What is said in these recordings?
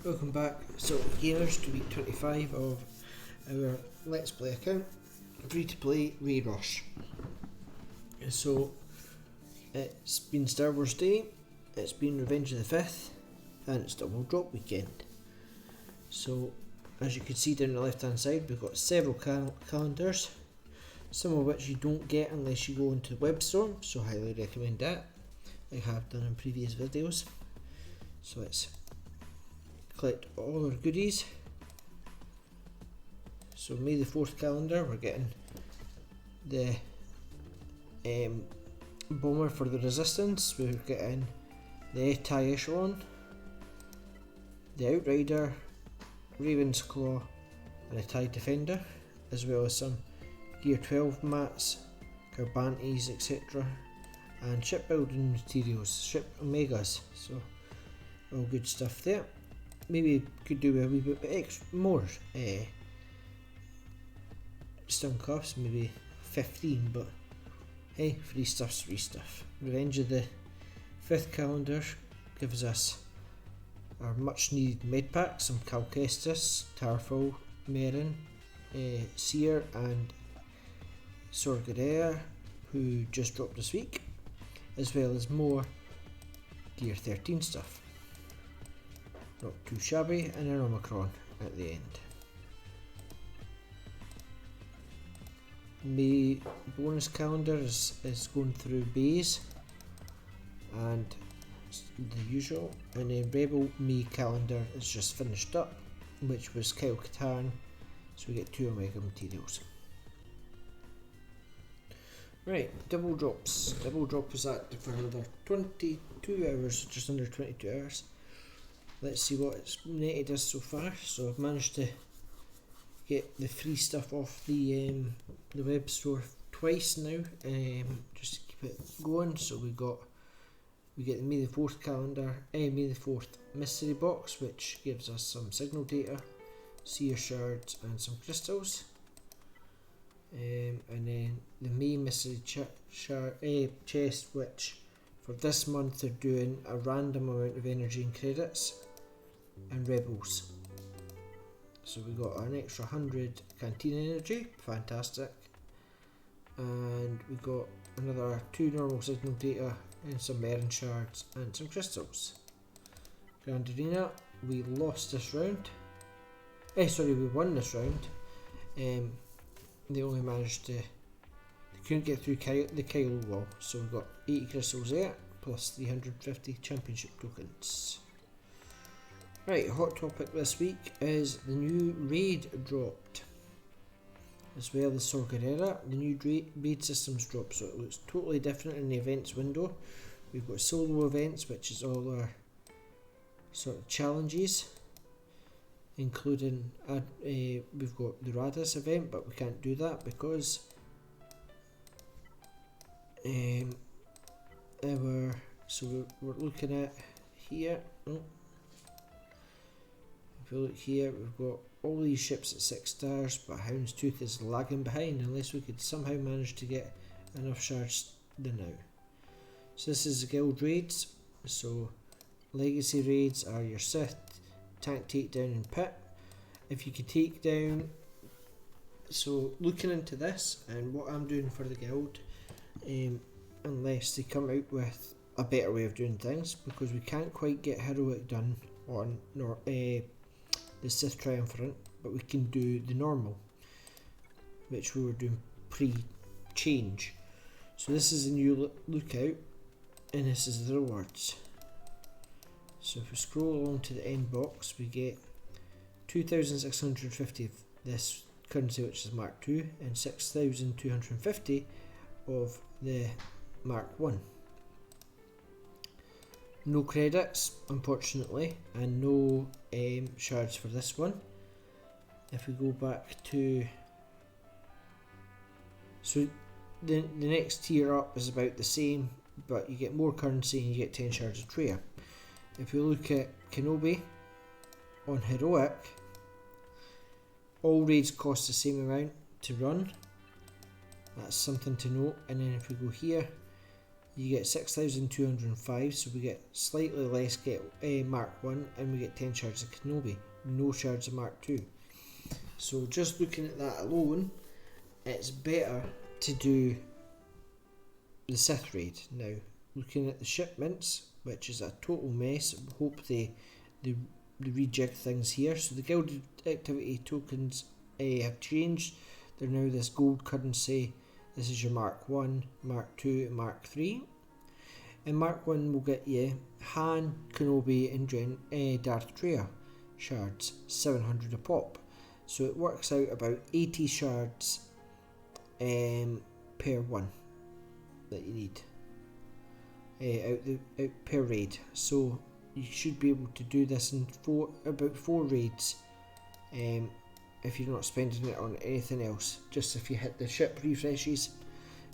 Welcome back, Silk Gamers, to week 25 of our Let's Play account, free to play Raid Rush. So, it's been Star Wars Day, it's been Revenge of the 5th, and it's Double Drop Weekend. So, as you can see down the left hand side, we've got several calendars, some of which you don't get unless you go into the web store, so highly recommend that. I have done in previous videos. So let's collect all our goodies. So May the 4th calendar, we're getting the bomber for the Resistance, we're getting the TIE Echelon, the Outrider, Raven's Claw and a TIE Defender, as well as some Gear 12 mats, Carbantes, etc. and shipbuilding materials, ship Omegas, so all good stuff there. Maybe could do a wee bit more stun cuffs, maybe 15, but hey, free stuff's free stuff. Revenge of the 5th calendar gives us our much needed med pack, some Cal Kestis, Tarful, Merrin, Seer and Sorgarer, who just dropped this week, as well as more Gear 13 stuff. Not too shabby, and an Omicron at the end. May bonus calendar is going through bays and the usual, and then Rebel May calendar is just finished up, which was Kyle Katarn, so we get 2 Omega materials. Right, double drops. Double drop is active for another 22 hours, just under 22 hours. Let's see what it's netted us so far. So I've managed to get the free stuff off the web store twice now, just to keep it going. So we get the May the 4th calendar, May the 4th mystery box, which gives us some signal data, seer shards and some crystals. And then the May mystery chest, which for this month they're doing a random amount of energy and credits and rebels. So we got an extra 100 canteen energy, fantastic, and we got another 2 normal signal data and some Merrin shards and some crystals. Grand Arena, we lost this round. We won this round. They only managed to, they couldn't get through the Kylo wall, so we got 80 crystals there, plus 350 championship tokens. Right, hot topic this week is the new raid dropped, as well as Sorgarer. The new raid systems dropped, so it looks totally different in the events window. We've got solo events, which is all our sort of challenges, including we've got the Radis event, but we can't do that because we're looking at here. If we look here, we've got all these ships at 6 stars, but Houndstooth is lagging behind unless we could somehow manage to get enough shards now. So this is the guild raids. So legacy raids are your Sith, tank takedown and pit. If you could take down, so looking into this and what I'm doing for the guild, unless they come out with a better way of doing things, because we can't quite get heroic done on the Sith Triumvirate, but we can do the normal, which we were doing pre-change. So this is a new lookout, and this is the rewards. So if we scroll along to the end box, we get 2,650 of this currency, which is Mark II, and 6,250 of the Mark I. No credits, unfortunately, and no shards for this one. If we go back to, so the next tier up is about the same, but you get more currency and you get 10 shards of Traya. If we look at Kenobi on Heroic, all raids cost the same amount to run. That's something to note. And then if we go here, you get 6,205, so we get slightly less get Mark 1, and we get 10 shards of Kenobi, no shards of Mark 2. So just looking at that alone, it's better to do the Sith raid. Now, looking at the shipments, which is a total mess, I hope they rejig things here. So the Guilded Activity tokens have changed. They're now this gold currency. This is your Mark 1, Mark 2 and Mark 3. And Mark 1 will get you Han, Kenobi and Darth Vader shards, 700 a pop. So it works out about 80 shards per one that you need out per raid. So you should be able to do this in about 4 raids if you're not spending it on anything else, just if you hit the ship refreshes.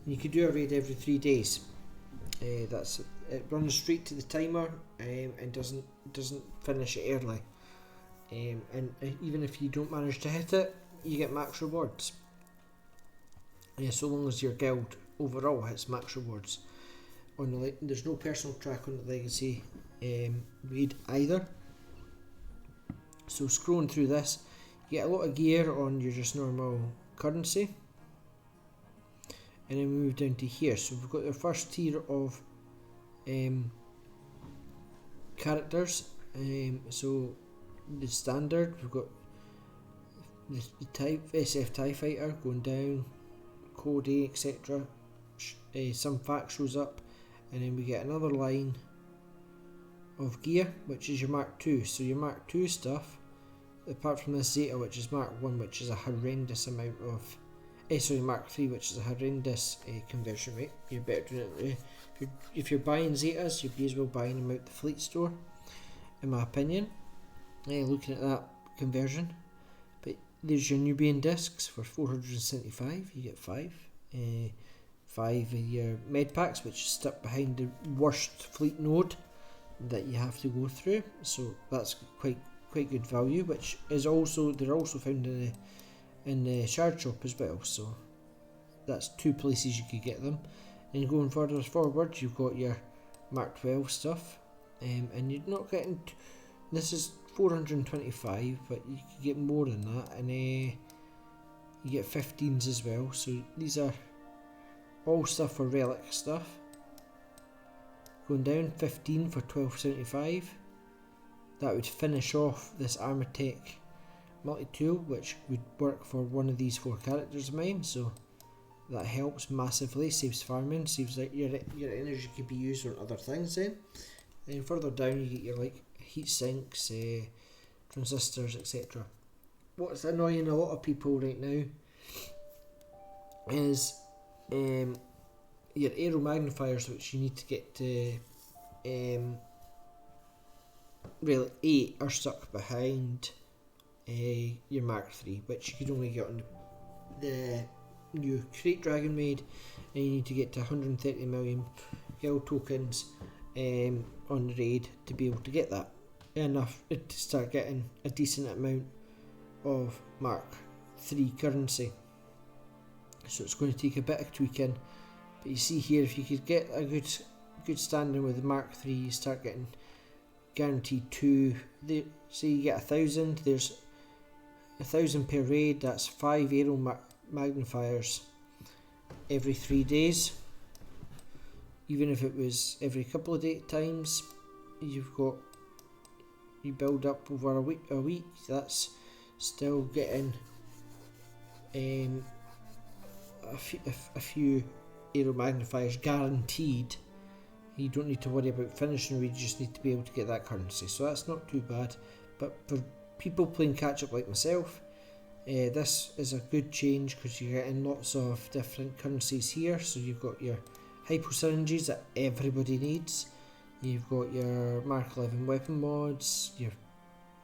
And you can do a raid every 3 days. It runs straight to the timer and doesn't finish it early. And even if you don't manage to hit it, you get max rewards. So long as your guild overall hits max rewards. There's no personal track on the Legacy raid either. So scrolling through this, you get a lot of gear on your just normal currency. And then we move down to here. So we've got the first tier of characters. So the standard, we've got the type SF TIE Fighter going down, Cody, etc. Some fact shows up, and then we get another line of gear, which is your Mark 2. So your Mark 2 stuff, apart from this Zeta, which is Mark 1, which is a horrendous amount of Mark 3, which is a horrendous conversion rate. You're better doing it. If you're buying Zetas, you'd be as well buying them out the fleet store, in my opinion. Looking at that conversion. But there's your Nubian discs for 475. You get 5. 5 of your med packs, which is stuck behind the worst fleet node that you have to go through. So that's quite good value, which is they're also found in the shard shop as well. So that's 2 places you could get them. And going further forward, you've got your Mark 12 stuff, and you're not getting. This is 425, but you can get more than that, and you get 15s as well. So these are all stuff for relic stuff. Going down, 15 for 1275. That would finish off this Armatech multi-tool, which would work for one of these 4 characters of mine. So that helps massively, saves farming, saves like your energy can be used on other things then. Then further down you get your like heat sinks, transistors, etc. What's annoying a lot of people right now is your aero magnifiers, which you need to get to Relic 8, are stuck behind your Mark 3, which you can only get on the new Crate Dragon Maid, and you need to get to 130 million guild tokens on the raid to be able to get that. Enough to start getting a decent amount of Mark 3 currency. So it's going to take a bit of tweaking, but you see here, if you could get a good standing with the Mark 3, you start getting guaranteed 2. So you get 1,000, there's 1,000 per raid, that's 5 aero magnifiers every 3 days. Even if it was every couple of times, you build up over a week, that's still getting a few aero magnifiers guaranteed. You don't need to worry about finishing raid, you just need to be able to get that currency, so that's not too bad. But for people playing catch up like myself, this is a good change because you're getting lots of different currencies here. So you've got your hypo syringes that everybody needs, you've got your Mark 11 weapon mods, your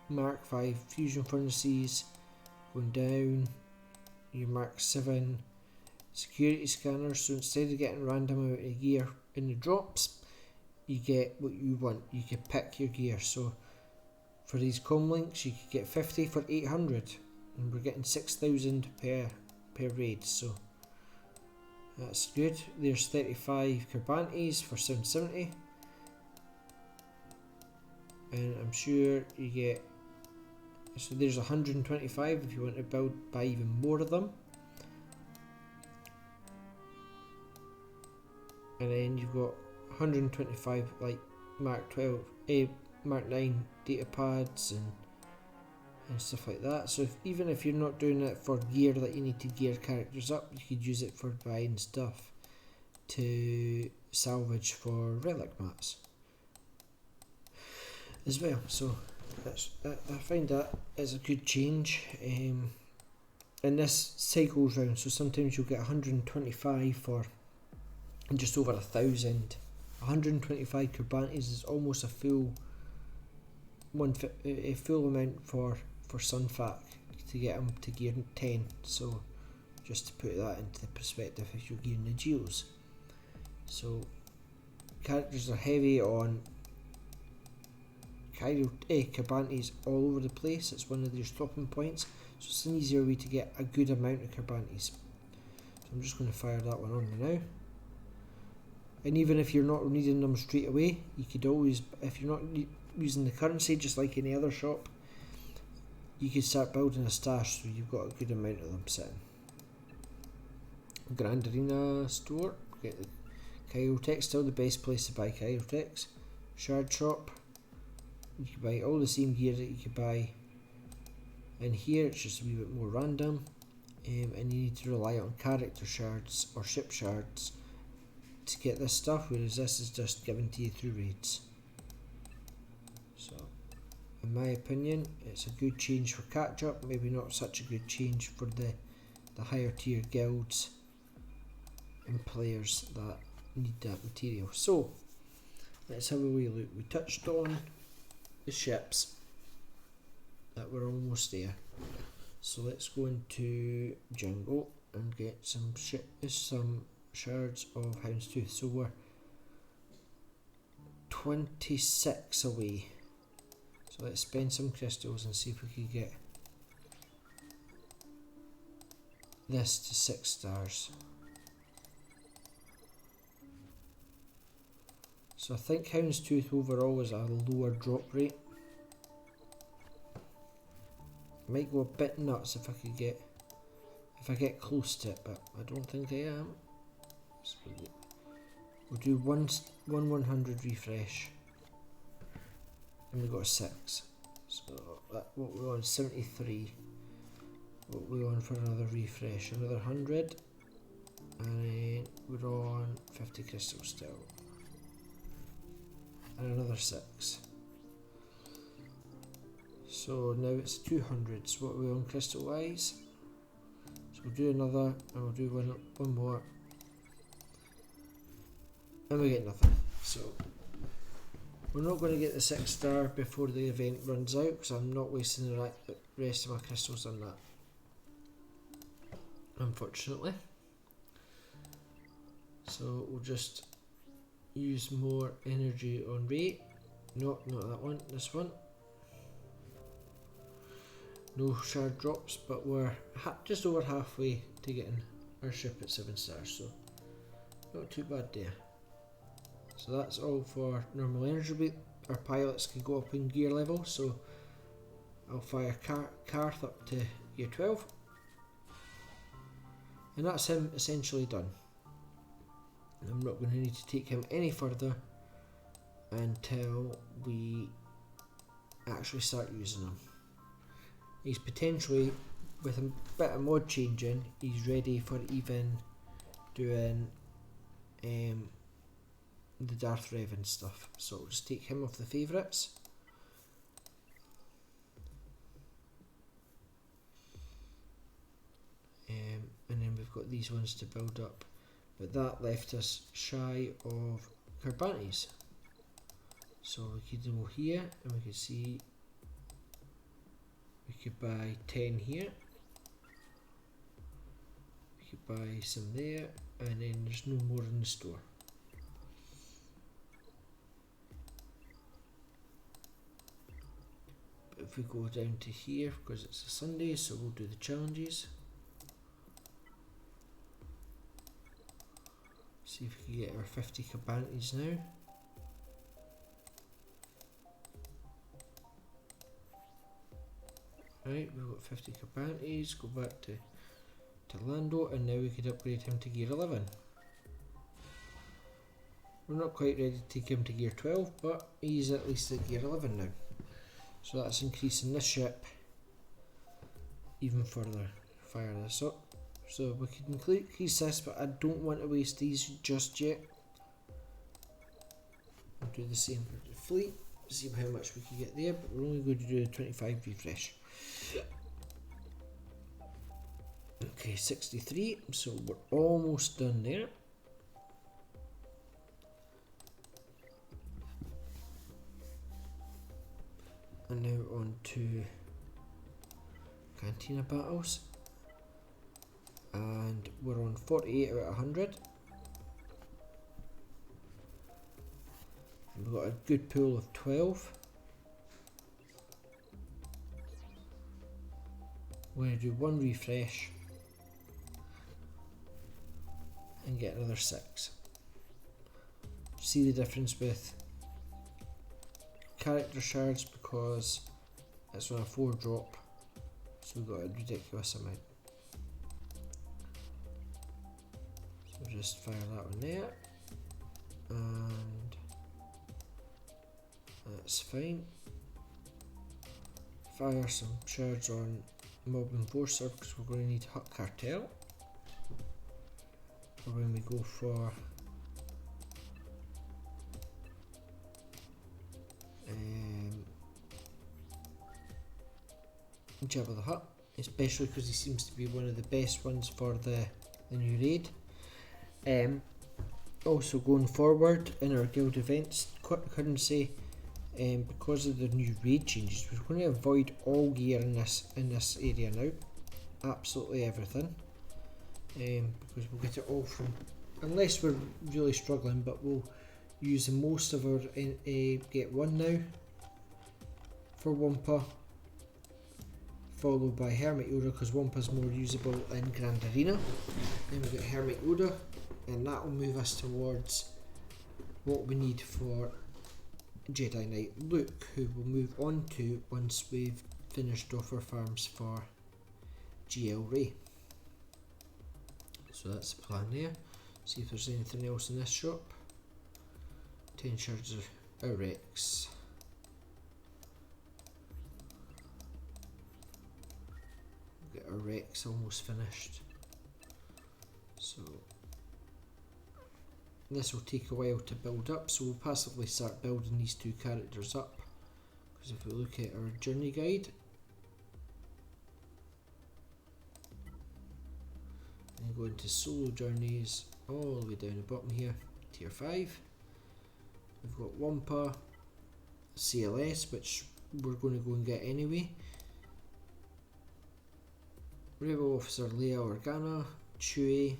Mark 5 fusion furnaces going down, your Mark 7 security scanners. So instead of getting random amount of gear in the drops, you get what you want, you can pick your gear. So for these comlinks you could get 50 for 800, and we're getting 6,000 per raid. So That's good. There's 35 Carbantes for 770. And I'm sure you get, so there's 125 if you want to buy even more of them. And then you've got 125 like Mark 12, Mark 9 data pads and stuff like that. So even if you're not doing it for gear that you need to gear characters up, you could use it for buying stuff to salvage for relic mats as well. So I find that is a good change. And this cycles round, so sometimes you'll get 125 for just over 1,000. 125 Carbantes is almost a full a full amount for Sunfac to get them to gear 10. So just to put that into the perspective, if you're gearing the Geos. So characters are heavy on Carbantes all over the place. It's one of their stopping points, so it's an easier way to get a good amount of Carbantes. So I'm just going to fire that one on now. And even if you're not needing them straight away, you could always, if you're not using the currency just like any other shop, you could start building a stash so you've got a good amount of them sitting. Grand Arena store, get the Kyrotech, still the best place to buy Kyrotechs. Shard shop, you can buy all the same gear that you could buy in here, it's just a wee bit more random, and you need to rely on character shards or ship shards to get this stuff, whereas this is just given to you through raids. So in my opinion, it's a good change for catch up, maybe not such a good change for the higher tier guilds and players that need that material. So let's have a wee look. We touched on the ships that were almost there, so let's go into jungle and get some shards of Houndstooth. So we're 26 away, so let's spend some crystals and see if we can get this to 6 stars. So I think Houndstooth overall is a lower drop rate. Might go a bit nuts if I get close to it, but I don't think I am. So we'll do one 100 refresh, and we got a 6. So that what we're on 73. What we're on for another refresh, another 100, and then we're on 50 crystals still, and another 6. So now it's 200. So what are we on crystal wise? So we'll do another, and we'll do one more, and we get nothing. So we're not going to get the 6 star before the event runs out, because I'm not wasting the rest of my crystals on that, unfortunately. So we'll just use more energy on rate. Not that one, this one. No shard drops, but we're just over halfway to getting our ship at 7 stars, so not too bad there. So that's all for normal energy rate. Our pilots can go up in gear level, so I'll fire Karth up to gear 12, and that's him essentially done. I'm not going to need to take him any further until we actually start using him. He's potentially, with a bit of mod changing, he's ready for even doing the Darth Revan stuff. So we'll just take him off the favourites. And then we've got these ones to build up. But that left us shy of Carbantes. So we could go here and we could see we could buy 10 here. We could buy some there, and then there's no more in the store. But if we go down to here, because it's a Sunday, so we'll do the challenges. See if we can get our 50 Cabantes now. Right, we've got 50 Cabantes, go back to Lando, and now we could upgrade him to gear 11. We're not quite ready to take him to gear 12, but he's at least at gear 11 now. So that's increasing this ship even further. Fire this up. So we can increase this, but I don't want to waste these just yet. We'll do the same for the fleet, see how much we can get there, but we're only going to do a 25 refresh. Okay, 63, so we're almost done there. And now on to Cantina battles. And we're on 48 out of 100. And we've got a good pool of 12. We're going to do one refresh and get another 6. See the difference with character shards because it's on a 4 drop, so we've got a ridiculous amount. So just fire that one there, and that's fine. Fire some shards on Mob Enforcer because we're going to need Hut Cartel. Or when we go for Jabba the Hutt, especially because he seems to be one of the best ones for the new raid. Also going forward in our guild events currency, because of the new raid changes, we're going to avoid all gear in this area now, absolutely everything, because we'll get it all from, unless we're really struggling, but we'll use most of our get 1 now for Wampa, followed by Hermit Yoda because Wampa's more usable in Grand Arena. Then we get Hermit Yoda, and that will move us towards what we need for Jedi Knight Luke, who we'll move on to once we've finished off our farms for GL Ray. So that's the plan there. See if there's anything else in this shop. 10 shards of Rex. We'll get our Rex almost finished. So this will take a while to build up, so we'll passively start building these 2 characters up, because if we look at our journey guide and go into solo journeys all the way down the bottom here, tier 5, we've got Wampa, CLS, which we're going to go and get anyway, Rebel Officer Leia Organa, Chewie,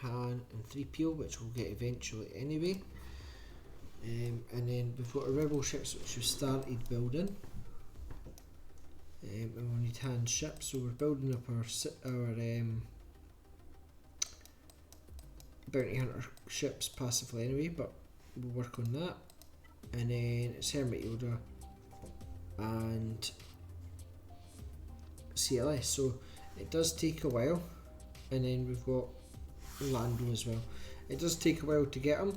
Han and 3PO, which we'll get eventually anyway, and then we've got our Rebel ships which we've started building, and we need Han ships, so we're building up our bounty hunter ships passively anyway, but we'll work on that. And then it's Hermit Yoda and CLS, so it does take a while. And then we've got Lando as well. It does take a while to get them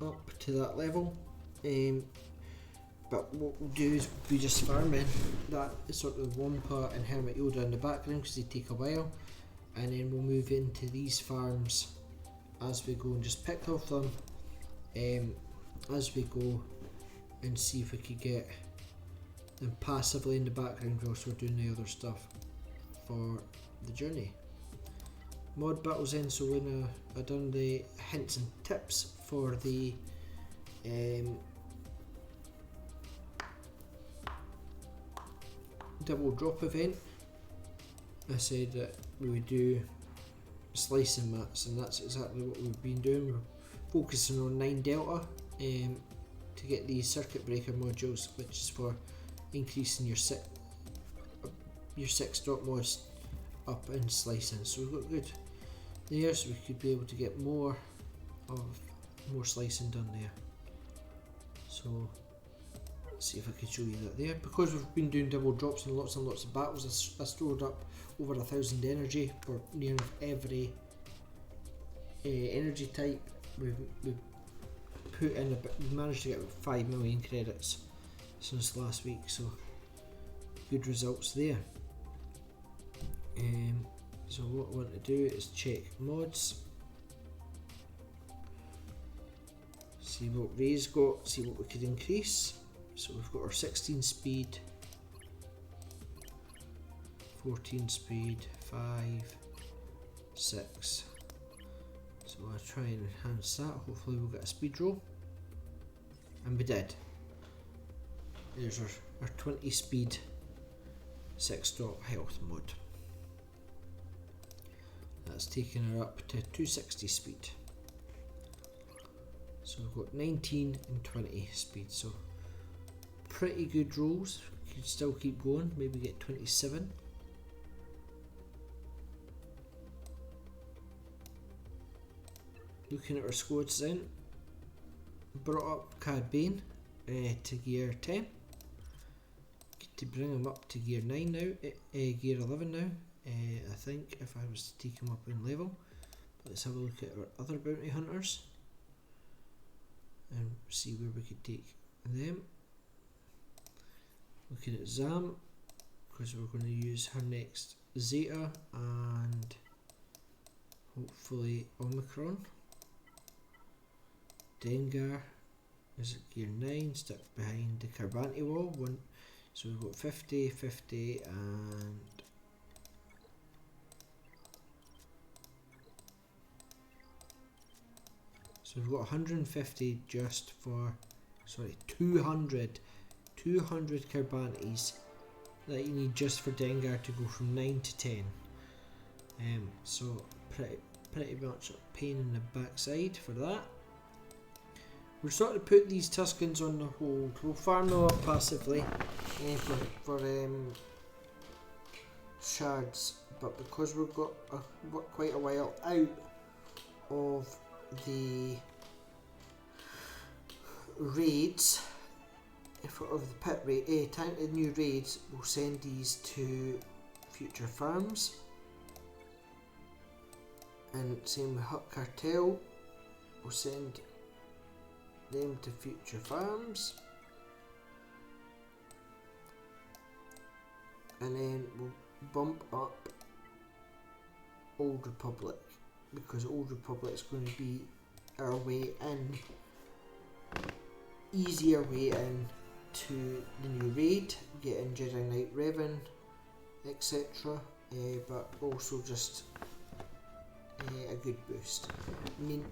up to that level, but what we'll do is we just farm in that sort of Wampa and Hermit Yoda in the background because they take a while, and then we'll move into these farms as we go and just pick off them as we go and see if we could get them passively in the background whilst we're doing the other stuff for the journey. Mod battles in, so when I've done the hints and tips for the double drop event, I said that we would do slicing mats, and that's exactly what we've been doing. We're focusing on 9 Delta to get these circuit breaker modules, which is for increasing your 6 drop mods up in slicing. So we've got good there, so we could be able to get more of more slicing done there. So let's see if I can show you that there. Because we've been doing double drops and lots of battles, I stored up over 1,000 energy for near enough every energy type. We've put in we managed to get 5 million credits since last week, so good results there. So what I want to do is check mods, see what Ray's got, see what we could increase. So we've got our 16 speed, 14 speed, 5, 6. So I'll try and enhance that. Hopefully we'll get a speed roll. And we did. There's our 20 speed 6 drop health mod. That's taken her up to 260 speed. So we've got 19 and 20 speed. So pretty good rolls. Could still keep going. Maybe get 27. Looking at our squads then, brought up Cad Bane to gear 10. Get to bring him up to gear 9 now, gear 11 now, I think, if I was to take him up in level. But let's have a look at our other bounty hunters and see where we could take them. Looking at Zam, because we're going to use her next Zeta and hopefully Omicron. Dengar is at gear 9, stuck behind the Carbante wall. So we've got 50, 50 and so we've got 150 just for, sorry, 200 Carbantes that you need just for Dengar to go from 9 to 10. So pretty much a pain in the backside for that. We're starting to put these Tuskens on the hold. We'll farm them up passively for shards, but because we've got quite a while out of the raids, of the pit raid, time to new raids, we'll send these to future farms. And same with Hut Cartel, we'll send them to future farms, and then we'll bump up Old Republic, because Old Republic is going to be our way in, easier way in to the new raid, getting Jedi Knight Revan, etc. But also just a good boost. I mean,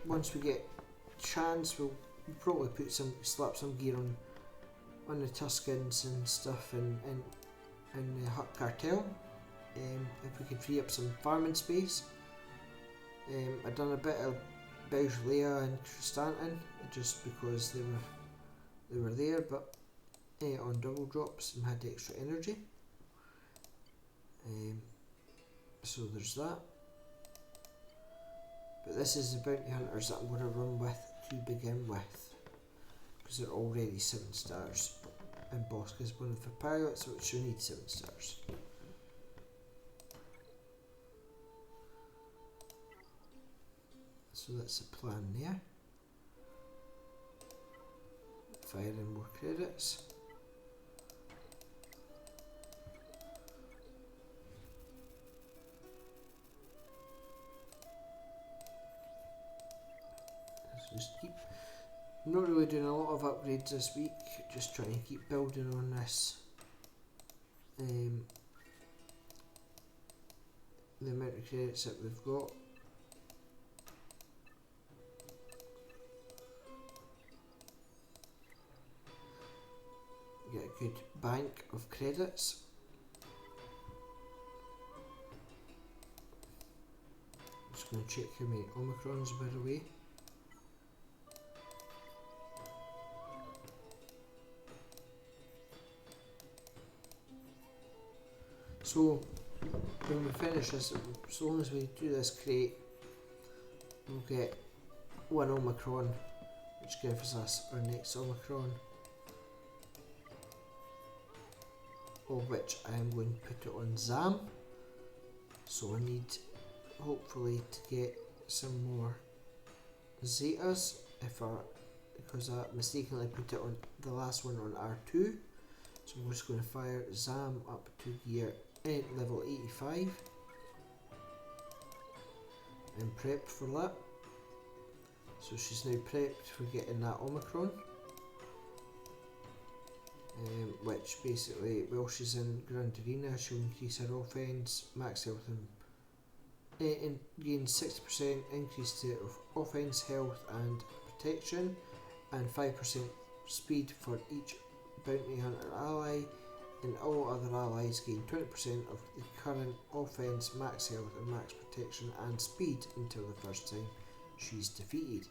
once we get chance, we'll probably slap some gear on the Tuskens and stuff and the Hut Cartel. If we could free up some farming space. I've done a bit of Beaujolais and Chrysanthemum just because they were there, but on double drops and had extra energy. So there's that. But this is the bounty hunters that I'm going to run with to begin with, because they're already 7 stars, and Bossk is one of the pilots, which you need 7 stars. So that's the plan there. Firing more credits. I'm not really doing a lot of upgrades this week, just trying to keep building on this. The amount of credits that we've got. Get a good bank of credits. Just going to check how many Omicrons are away. So when we finish this, as long as we do this crate, we'll get one Omicron, which gives us our next Omicron, of which I am going to put it on Zam. So I need hopefully to get some more Zetas because I mistakenly put it on the last one on R2. So I'm just going to fire Zam up to gear level 85 and prep for that. So she's now prepped for getting that Omicron, which basically, while she's in Grand Arena, she'll increase her offense, max health, and gain 60% increase to offense, health, and protection, and 5% speed for each bounty hunter ally, and all other allies gain 20% of the current offense, max health, and max protection and speed until the first time she's defeated.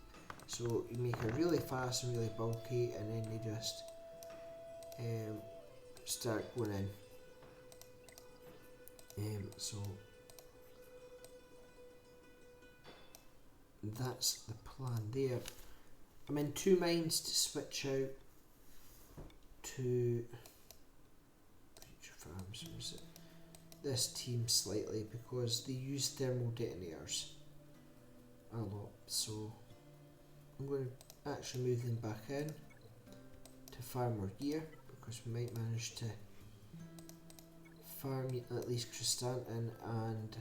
So you make her really fast and really bulky, and then they just start going in. So that's the plan there. I'm in two minds to switch out to Future Farms. Was it this team slightly because they use thermal detonators a lot, so I'm going to actually move them back in to farm our gear, because we might manage to farm at least Chrysanthemum and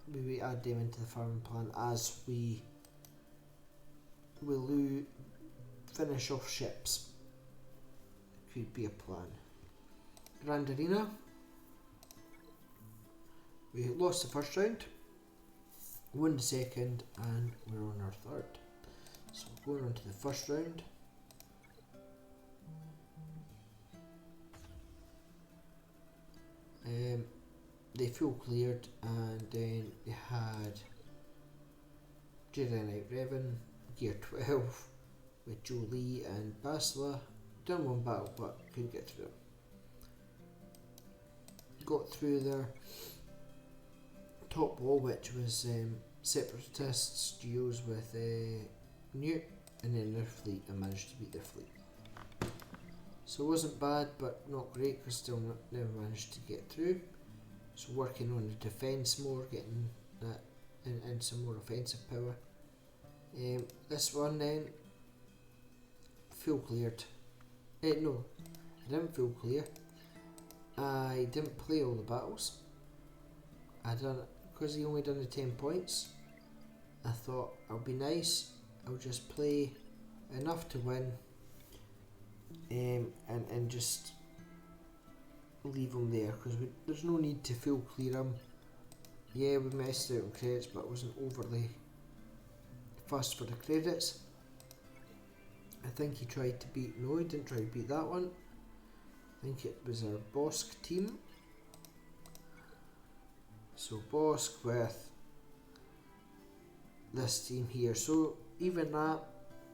maybe add them into the farming plan as we will finish off ships. Could be a plan. Grand Arena. We lost the first round, won the second, and we're on our third. So going on to the first round. They full cleared, and then they had Jedi Knight Revan, Gear 12 with Jolie and Basila. Done one battle but couldn't get through. Got through their top wall, which was Separatists duos with Newt, and then their fleet. I managed to beat their fleet. So it wasn't bad, but not great, because still never managed to get through. So working on the defence more, getting that in some more offensive power. This one then, full cleared. No, I didn't full clear. I didn't play all the battles. I done because he only done the 10 points. I thought I'll be nice. I'll just play enough to win, and just leave him there, because there's no need to full clear him. Yeah, we messed out on credits, but I wasn't overly fussed for the credits. I think he tried to beat, no, he didn't try to beat that one. I think it was our Bosk team. So Bosk with this team here. So even that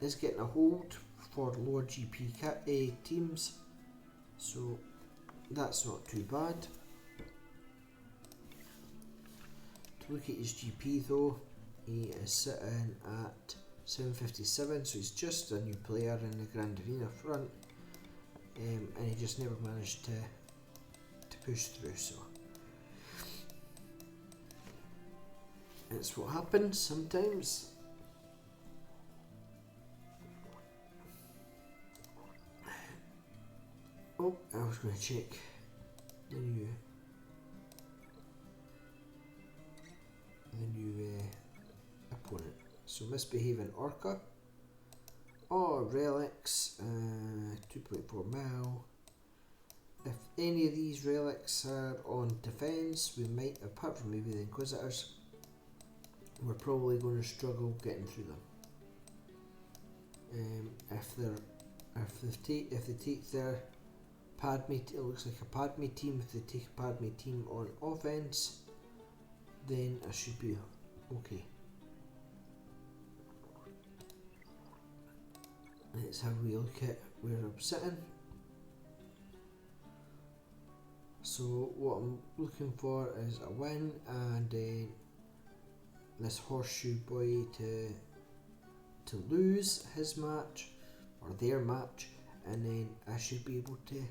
is getting a hold for lower GP teams. So that's not too bad. To look at his GP though, he is sitting at 757, so he's just a new player in the Grand Arena front, and he just never managed to push through. So it's what happens sometimes. Oh, I was going to check the new opponent. So Misbehaving Orca. Oh, Relics, 2.4 mil. If any of these relics are on defence, we might, apart from maybe the Inquisitors, we're probably going to struggle getting through them. If they take their Padme, it looks like a Padme team. If they take a Padme team on offense, then I should be okay. Let's have a look at where I'm sitting. So what I'm looking for is a win, and this horseshoe boy to to lose his match or their match, and then I should be able to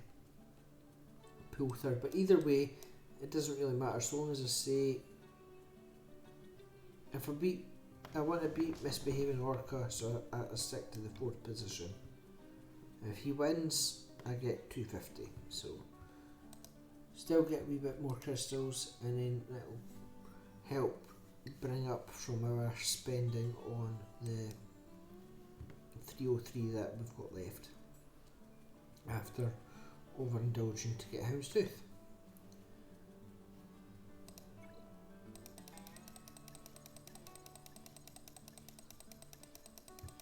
pull third. But either way, it doesn't really matter so long as I say if I want to beat Misbehaving Orca, so I stick to the 4th position. If he wins, I get 250. So still get a wee bit more crystals, and then that'll help bring up from our spending on the 303 that we've got left after overindulging to get Houndstooth.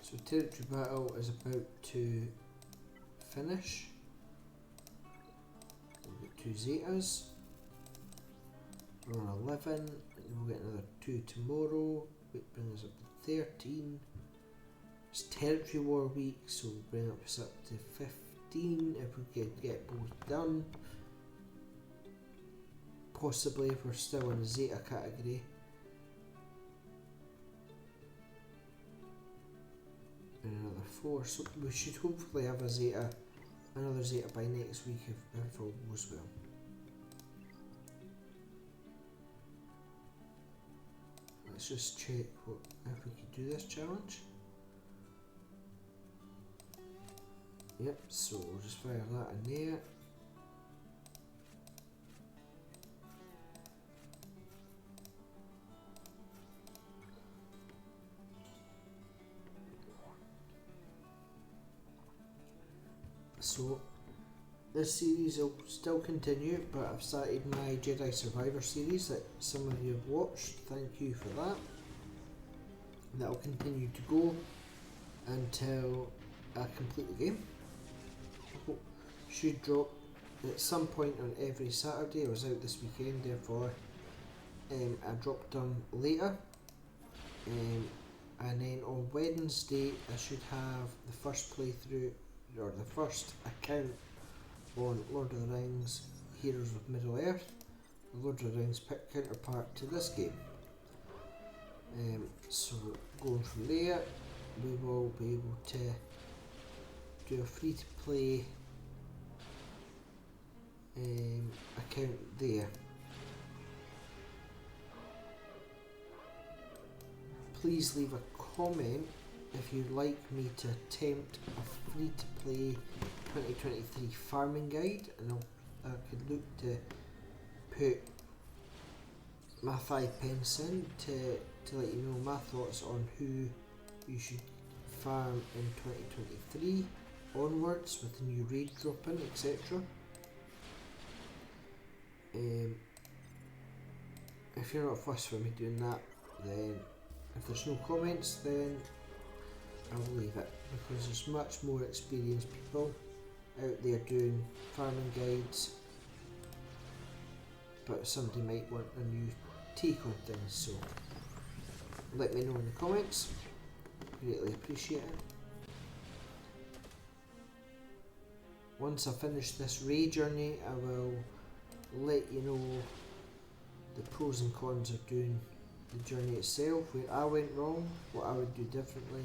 So Territory Battle is about to finish. We'll get 2 Zetas. We're on 11, and we'll get another 2 tomorrow, which brings us up to 13. It's Territory War week, so we'll bring us up to 15 if we can get both done. Possibly if we're still in the Zeta category. And another 4, so we should hopefully have another Zeta by next week if all goes well. Let's just check if we could do this challenge. Yep, so we'll just fire that in there. So this series will still continue, but I've started my Jedi Survivor series that some of you have watched. Thank you for that. That'll continue to go until I complete the game. Should drop at some point on every Saturday. I was out this weekend, therefore I dropped them later. And then on Wednesday I should have the first playthrough, or the first account on Lord of the Rings Heroes of Middle-earth, the Lord of the Rings counterpart to this game. So going from there, we will be able to do a free-to-play account there. Please leave a comment if you'd like me to attempt a free-to-play 2023 farming guide, and I could look to put my 5 pence in to let you know my thoughts on who you should farm in 2023 onwards with the new raid dropping, etc. If you're not fussed for me doing that, then if there's no comments, then I'll leave it, because there's much more experienced people out there doing farming guides, but somebody might want a new take on things, so let me know in the comments. Greatly appreciate it. Once I finish this raid journey, I will let you know the pros and cons of doing the journey itself, where I went wrong, what I would do differently,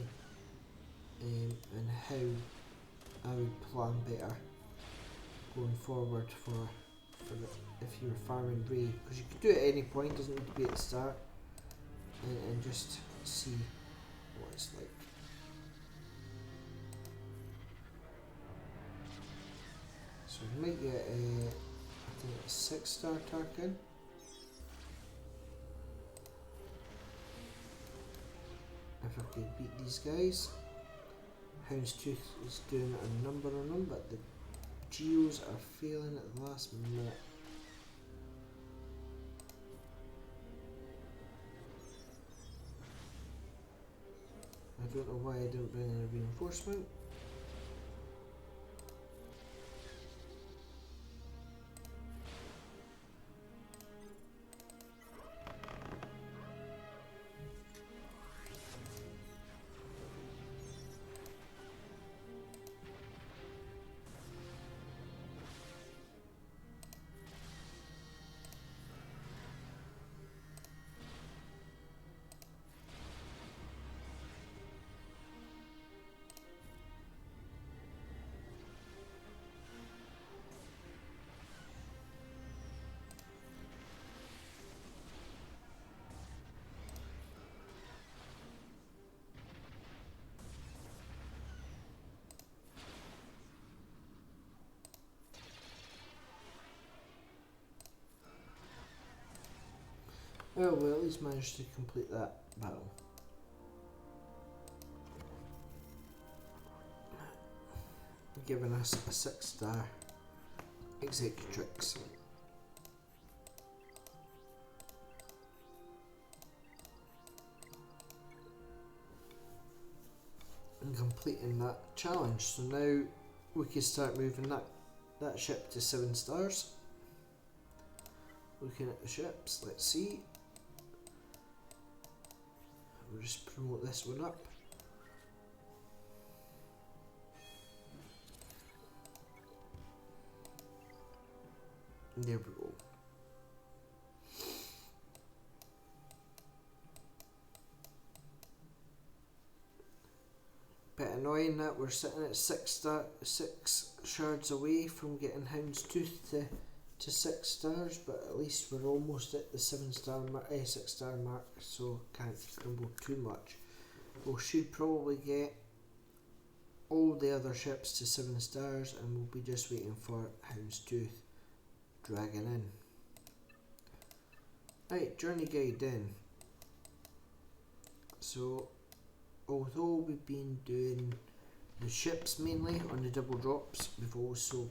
and how I would plan better going forward for if you're farming raid, because you could do it at any point, doesn't need to be at the start, and just see what it's like. So we might get I think a 6-star Tarkin. If I could beat these guys. Houndstooth is doing a number on them, but the Geos are failing at the last minute. I don't know why I didn't bring in a reinforcement. Well, we at least managed to complete that battle. Giving us a 6-star Executrix. And completing that challenge. So now we can start moving that ship to 7 stars. Looking at the ships, let's see. We'll just promote this one up. There we go. Bit annoying that we're sitting at 6 shards away from getting Houndstooth to 6 stars, but at least we're almost at the 7-star 6-star mark, so can't grumble too much. We should probably get all the other ships to 7 stars, and we'll be just waiting for Houndstooth dragging in. Right, journey guide in. So, although we've been doing the ships mainly on the double drops, I've also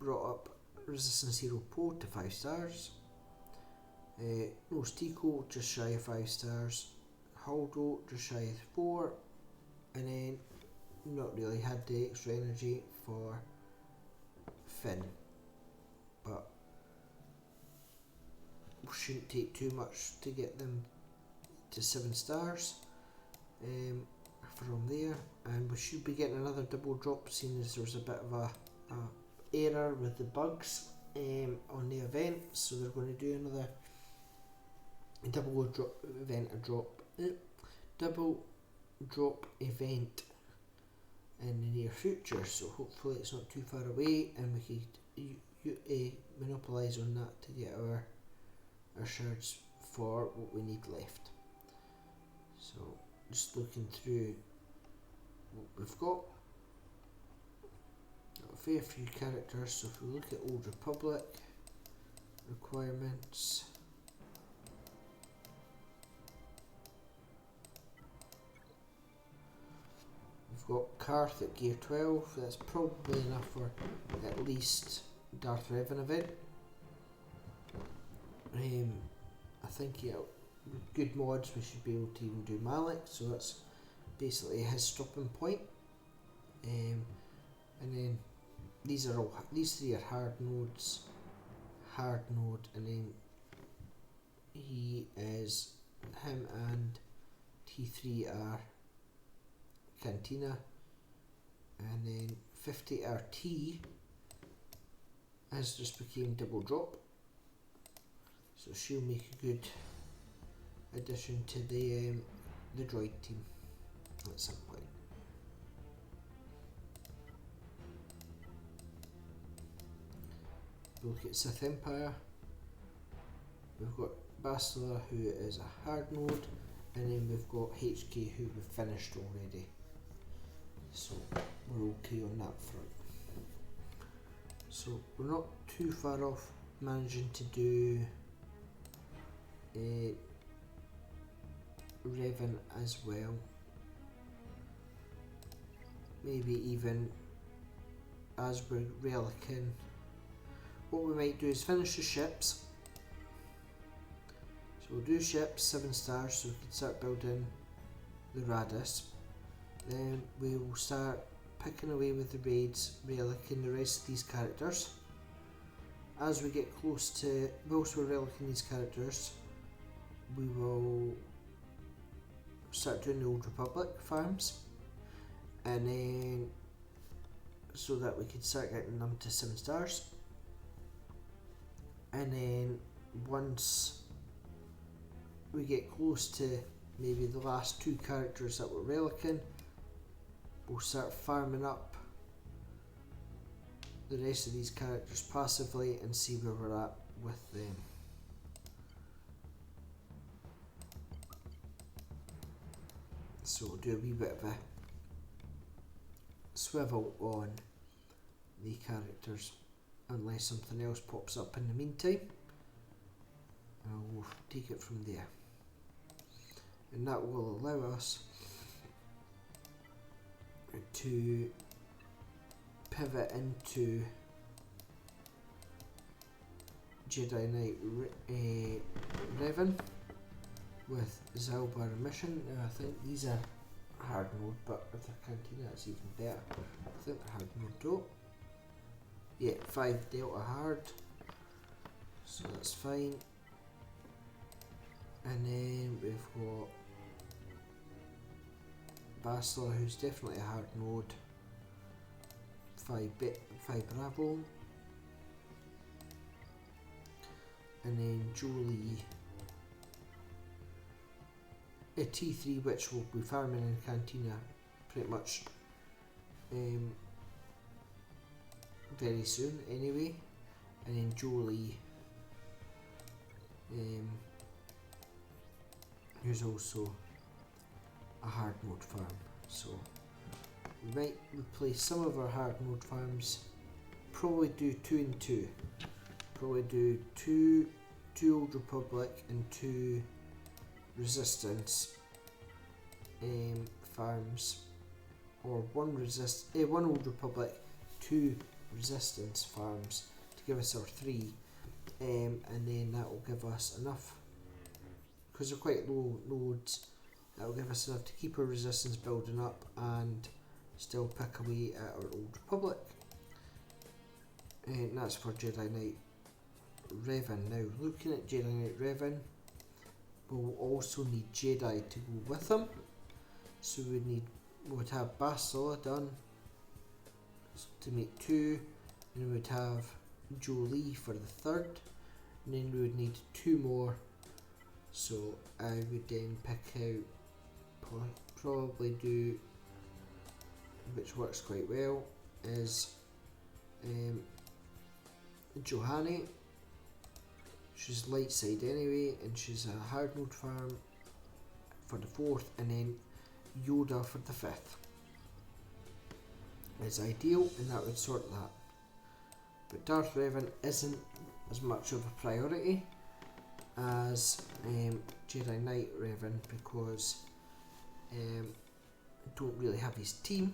brought up Resistance Hero Poe to 5 stars. Tico just shy of 5 stars. Haldo just shy of 4, and then not really had the extra energy for Finn, but we shouldn't take too much to get them to 7 stars from there, and we should be getting another double drop, seeing as there's a bit of a error with the bugs on the event, so they're going to do another double drop event in the near future, so hopefully it's not too far away and we can monopolise on that to get our shards for what we need left. So just looking through what we've got a fair few characters, so if we look at Old Republic requirements, we've got Karth at gear 12, that's probably enough for at least Darth Revan event. I think with good mods we should be able to even do Malak, so that's basically his stopping point. And then these 3 are hard nodes, and then him and T3 are Cantina, and then 50 RT has just became double drop, so she'll make a good addition to the droid team at some point. Look at Sith Empire. We've got Bastila, who is a hard node, and then we've got HK, who we've finished already. So we're okay on that front. So we're not too far off managing to do Revan as well. Maybe even as we're relicking. What we might do is finish the ships. So we'll do ships 7 stars, so we can start building the Radis. Then we will start picking away with the raids, relicking the rest of these characters. As we get close to, whilst we're relicking these characters, we will start doing the Old Republic farms, and then so that we can start getting them to 7 stars. And then once we get close to maybe the last 2 characters that we're relicking, we'll start farming up the rest of these characters passively and see where we're at with them. So we'll do a wee bit of a swivel on the characters unless something else pops up in the meantime. and we'll take it from there. And that will allow us to pivot into Jedi Knight Revan with Zalbar Mission. Now I think these are hard mode, but with the Cantina it's even better. I think they're hard mode though. Yeah, 5 Delta hard, so that's fine. And then we've got Bastila, who's definitely a hard mode. 5 Bravo. And then Jolie, a T3, which will be farming in Cantina pretty much very soon anyway. And then Jolie, who's also a hard mode farm. So we might replace some of our hard mode farms, probably do 2 and 2. Probably do two Old Republic and 2 Resistance farms, or one Old Republic, 2 Resistance farms to give us our 3, and then that will give us enough, because they're quite low loads, that will give us enough to keep our Resistance building up and still pick away at our Old Republic. And that's for Jedi Knight Revan. Now looking at Jedi Knight Revan, we'll also need Jedi to go with him, so we would have Bastila done to make 2, and we would have Jolie for the 3rd, and then we would need 2 more, so I would then pick out, probably do, which works quite well, is Juhani. She's light side anyway, and she's a hard mode farm for the 4th, and then Yoda for the 5th. It's ideal, and that would sort that. But Darth Revan isn't as much of a priority as Jedi Knight Revan, because I don't really have his team,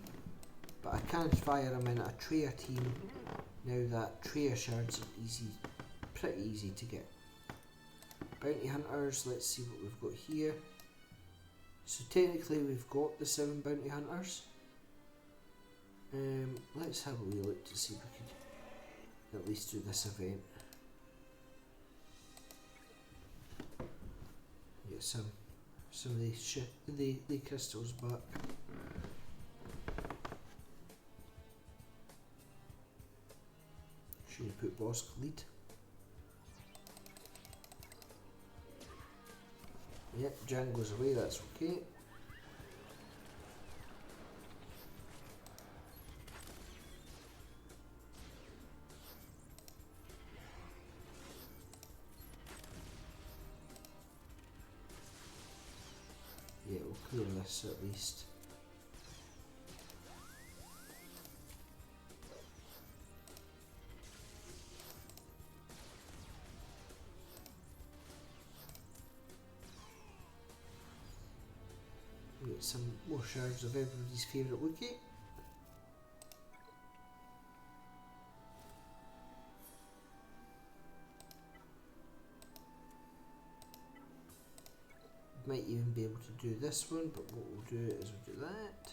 but I can fire him in a Traya team now that Traya shards are pretty easy to get. Bounty Hunters, let's see what we've got here. So technically we've got the 7 Bounty Hunters. Let's have a wee look to see if we could at least do this event. Get some of the crystals back. Should we put Bosk lead? Yep, Jan goes away, that's okay. Yeah, we'll clear this at least. Get some more shards of everybody's favourite Wookiee. Might even be able to do this one, but what we'll do is we'll do that.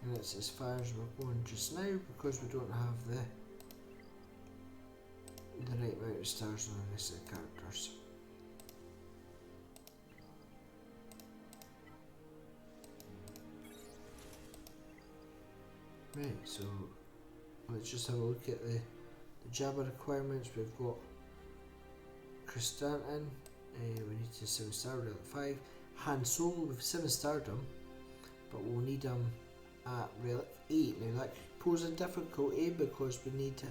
and it's as far as we're going just now because we don't have the right amount of stars on the rest of the characters. Right, so let's just have a look at the Jabba requirements. We've got Kristantin, we need to 7-star relic 5. Han Solo with 7-starred him, but we'll need him at relic 8. Now that could pose a difficulty because we need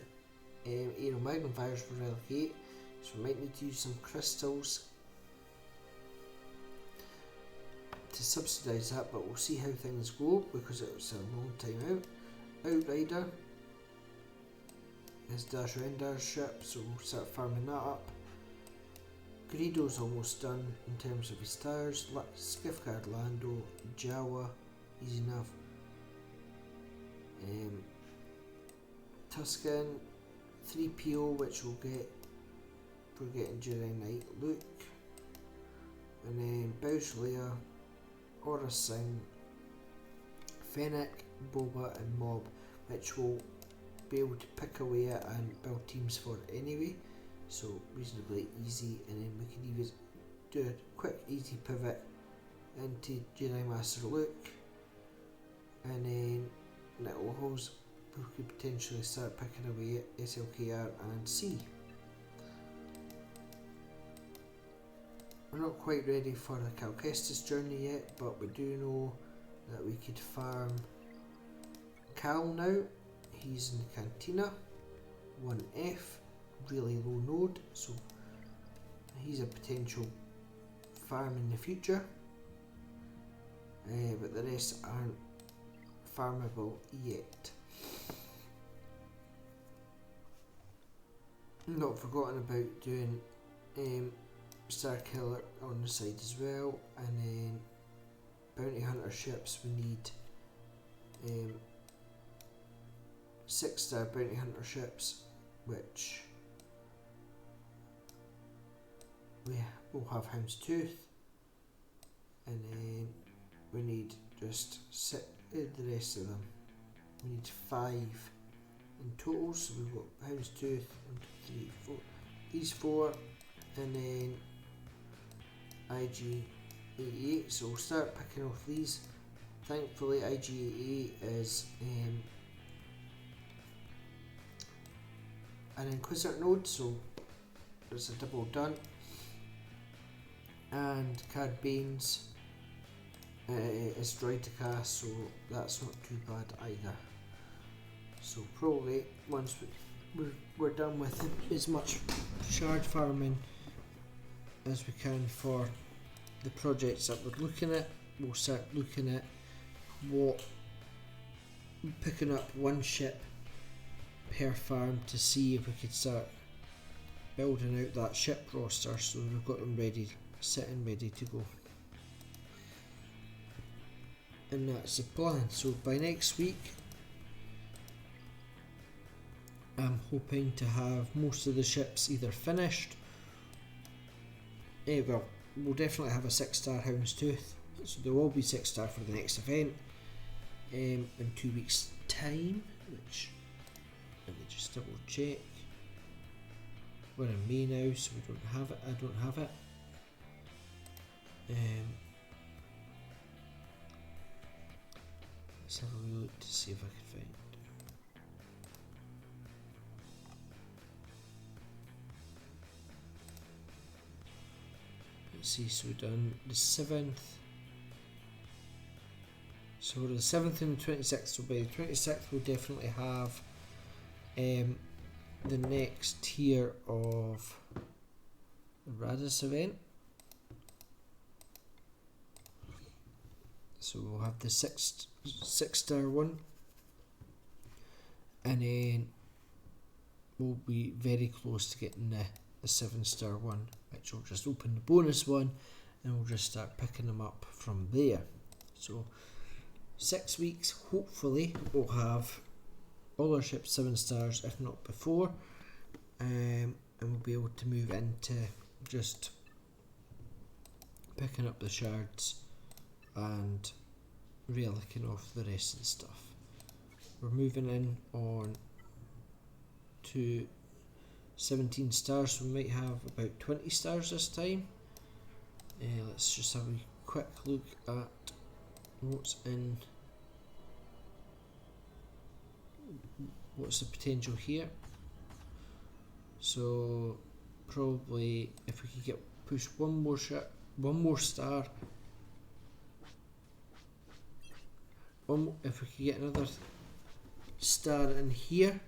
Aero Magnifiers for relic 8, so we might need to use some crystals to subsidise that, but we'll see how things go because it was a long time out. Outrider is Dash Rendar's ship, so we'll start farming that up. Greedo's almost done in terms of his stars. Skiffguard Lando, Jawa, easy enough. Tusken, 3PO, which we'll get for getting Jedi Knight Luke, and then Bouch Leia, Aura Singh, Fennec, Boba and Mob, which we'll be able to pick away at and build teams for anyway, so reasonably easy. And then we can even do a quick easy pivot into Jedi Master Luke, and then Little Holes we could potentially start picking away at SLKR and C. We're not quite ready for the Cal Kestis journey yet, but we do know that we could farm Cal now. He's in the Cantina, 1F, really low node, so he's a potential farm in the future, but the rest aren't farmable yet. Not forgotten about doing Star Killer on the side as well, and then Bounty Hunter ships. We need 6-star Bounty Hunter ships, which we will have Houndstooth, and then we need just the rest of them. We need 5 in total, so we've got Houndstooth, 1, 2, 3, 4, these 4, and then IG-88, so we'll start picking off these. Thankfully IG-88 is an Inquisitor node, so it's a double done. And Cad Bane's is Droidicast, so that's not too bad either. So probably once we're done with as much shard farming as we can for the projects that we're looking at, we'll start looking at picking up one ship per farm to see if we could start building out that ship roster so we've got them ready, sitting ready to go. And that's the plan. So by next week I'm hoping to have most of the ships either finished. Well, we'll definitely have a 6-star Houndstooth, so there will be 6-star for the next event in 2 weeks time, which, let me just double check. We're in May now, so we don't have it. I don't have it. Let's have a wee look to see if I can find. Let's see, so we've done the 7th. So we're the 7th and the 26th, so by the 26th we'll definitely have the next tier of Radis event. So we'll have the 6-star one, and then we'll be very close to getting the 7-star one, which will just open the bonus one, and we'll just start picking them up from there. So 6 weeks, hopefully we'll have all our ships 7 stars, if not before, and we'll be able to move into just picking up the shards and relicking off the rest of the stuff. We're moving in on to 17 stars, so we might have about 20 stars this time. Let's just have a quick look at what's the potential here. So probably if we could push one more star, if we could get another star in here,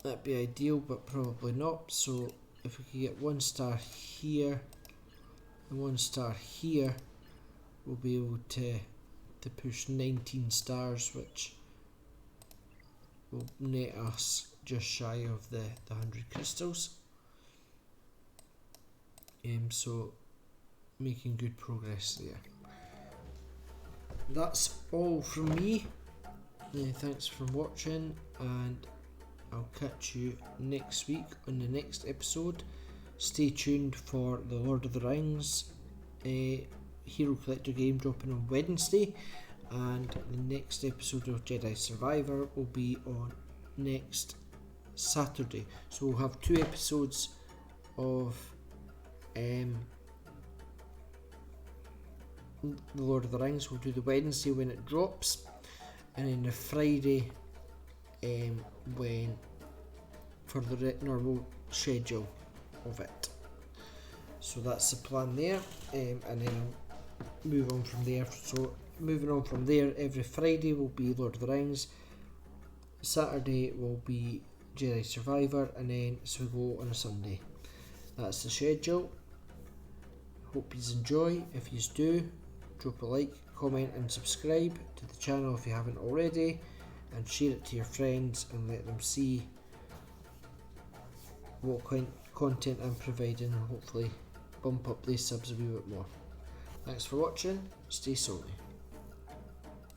that'd be ideal, but probably not. So if we could get one star here and one star here, we'll be able to push 19 stars, which will net us just shy of the 100 crystals. So making good progress there. That's all from me. Thanks for watching, and I'll catch you next week on the next episode. Stay tuned for the Lord of the Rings Hero Collector game dropping on Wednesday, and the next episode of Jedi Survivor will be on next Saturday. So we'll have 2 episodes of the Lord of the Rings. We'll do the Wednesday when it drops, and then the Friday when for the normal schedule of it. So that's the plan there, and then I'll move on from there. So moving on from there, every Friday will be Lord of the Rings, Saturday will be Jedi Survivor, and then so we go on a Sunday. That's the schedule. Hope you enjoy. If you do, drop a like, comment and subscribe to the channel if you haven't already, and share it to your friends and let them see what content I'm providing, and hopefully bump up these subs a wee bit more. Thanks for watching. Stay salty.